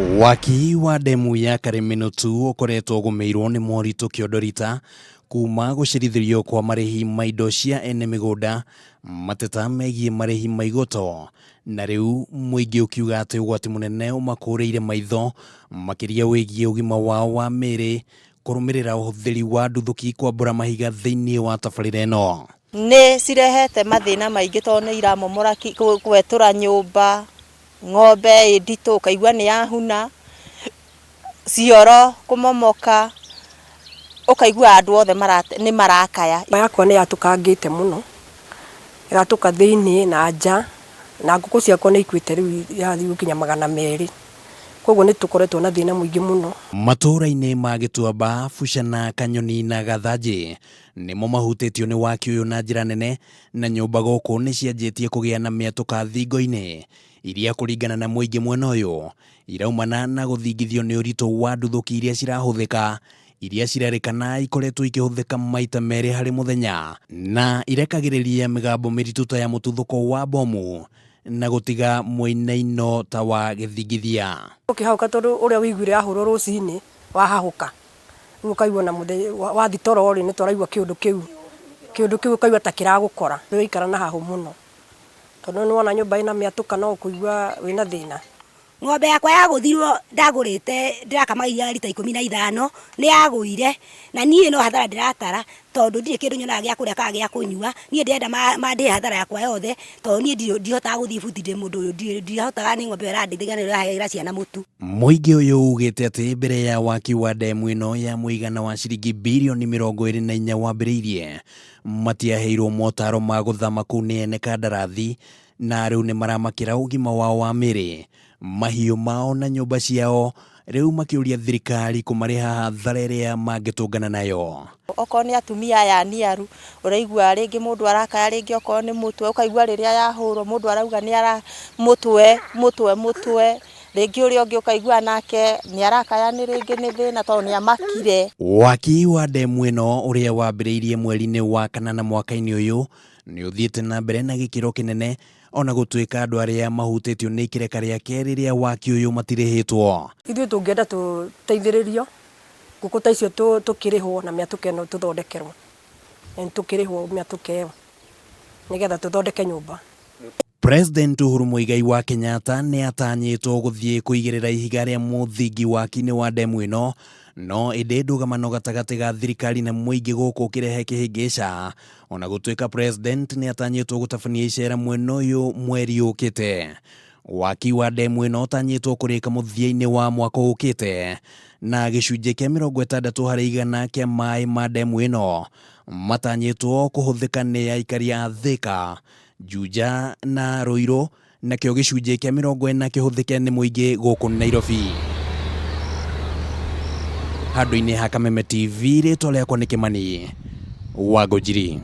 Waki wa demu ya Kariminu tu ukoretwo ugumirwo ni moritũ kĩondorita kuma gũcirithirio kwa marĩhi ma indo cia ene mĩgũnda, mateta megiĩ marĩhi ma igoto, na rĩu Muingi ukiuga atĩ ugwati mũnene ũmakũrĩire maitho makĩria wĩgiĩ ũgima wao wa mĩĩrĩ kũrũmĩrĩra ũhũthĩri wa nduthuki kwambũra mahiga thĩinĩ wa tabarĩra ĩno. Nĩ cirehete mathĩna maingĩ tondũ nĩ iramomora gwetũra nyũmba, ng'ombe nditũ ukaigua nĩ yahuna, cioro kũmomoka, ukaigua andũ othe nĩ marakaya. Yakwa nĩ yatũkangĩte mũno, ĩratũka thĩinĩ na nja, na ngũkũ ciakwa nĩ ikuĩte rĩu yathiĩ gũkinya 200. Koguo nĩ tũkoretwo na thĩna mũingĩ mũno. Matũũra-inĩ ma Gĩtuamba, Bucana, Kanyoni na Gathanjĩ nĩmo mahutĩtio nĩ waki ũyũ na njĩra nene, na nyũmba gũkũ nĩ cianjĩtie kũgĩa na mĩatũka thingo-inĩ iria kũringana na Muingi mwena ũyũ iraumana na gũthingithio nĩ ũritũ wa nduthuki iria cirahũthĩka, iria cirerĩkana ikoretwo ikĩhũthĩka maita merĩ harĩ mũthenya, na irekagĩrĩria mĩgambo mĩritũ ta ya mũtuthũko wa bomu na gũtiga mũinaino ta wa gĩthingithia. Ũkĩhauka tondũ ũrĩa wĩiguire yahũrwo rũcinĩ wahahũka, rĩu ũkaigua na mũthenya wathi toro nĩ tũraigua kĩũndũ kĩu ũkaigua ta kĩragũkora, wĩikara na hahũ mũno tondũ nĩ wona nyũmba ĩna mĩatũka no kũigua wĩna thĩna. Ng'ombe yakwa yagũthirwo ndagũrĩte ndĩrakama iria rita 15 nĩ yagũire, na niĩ no hathara ndĩratara tondũ ndirĩ kĩndũ nyonaga gĩa kũrĩa kana gĩa kũnyua. Niĩ ndĩrenda mandĩhe hathara yakwa yothe tondũ niĩ ndihotaga gũthiĩ buti ndĩ mũndũ ũyũ, ndihotaga nĩ ng'ombe ĩrandeithia nĩ ĩrahegera ciana mũtu. Muingi ũyũ ugĩte atĩ mbere ya waki wa demu ĩno ya mũigana wa ciringi birioni 24 wambĩrĩirie, matiaheirwo motaro ma gũthama kũu nĩ ene kandarathi, na rĩu nĩ maramakĩra ũgima wao wa mĩĩrĩ, mahiũ mao na nyũmba ciao, rĩu makĩũria thirikari kũmarĩha hathara ĩrĩa mangĩtũngana nayo. Okorwo nĩ atumia aya niaru, ũraigua rĩngĩ mũndũ arakaya, rĩngĩ okorwo nĩ mũtwe, ũkaigua rĩrĩa yahũrwo mũndũ arauga nĩ ara mũtwe, rĩngĩ ũrĩa ũngĩ ũkaigua nake nĩ arakaya nĩ rĩngĩ nĩ thĩna tondũ nĩ amakire. Waki wa demu ĩno ũrĩa wambĩrĩirie mweri-inĩ wa kanana mwaka-inĩ ũyũ nĩ ũthiĩte na mbere na gĩkĩro kĩnene, ona gũtuĩka andũ arĩa mahutĩtio nĩ ikereka rĩake rĩrĩa waki ũyũ matirĩhĩtwo. Ithuĩ tũngĩenda tũteithĩrĩrio, ngũkũ ta icio tũkĩrĩhwo na mĩatũka ĩno tũthondekerwo, tũkĩrĩhwo mĩatũka ĩyo nĩgetha tũthondeke nyũmba. President Uhuru Muigai wa Kenyatta nĩ atanyĩtwo gũthiĩ kũigĩrĩra ihiga rĩa mũthingi waki-inĩ wa demu ĩno, no ĩndĩ ndũgamano gatagatĩ ga thirikari na Muingi gũkũ ũkĩrehe kĩhĩngĩca, ona gũtuĩka president nĩ atanyĩtwo gũtabania icera mwena ũyũ mweri ũkĩte. Waki wa demu ĩno ũtanyĩtwo kũrĩka mũthia-inĩ wa mwaka ũkĩte, na gĩcunjĩ kĩa 60% kĩa maĩ ma demu ĩno matanyĩtwo kũhũthĩka nĩ aikari a Thika, Juja na Ruiru, nakĩo gĩcunjĩ kĩa 40 kĩhũthĩke nĩ Muingi gũkũ Nairobi. Handũ-inĩ ha Kameme TV, rĩtwa rĩakwa nĩ Kimani wa Ngũnjiri.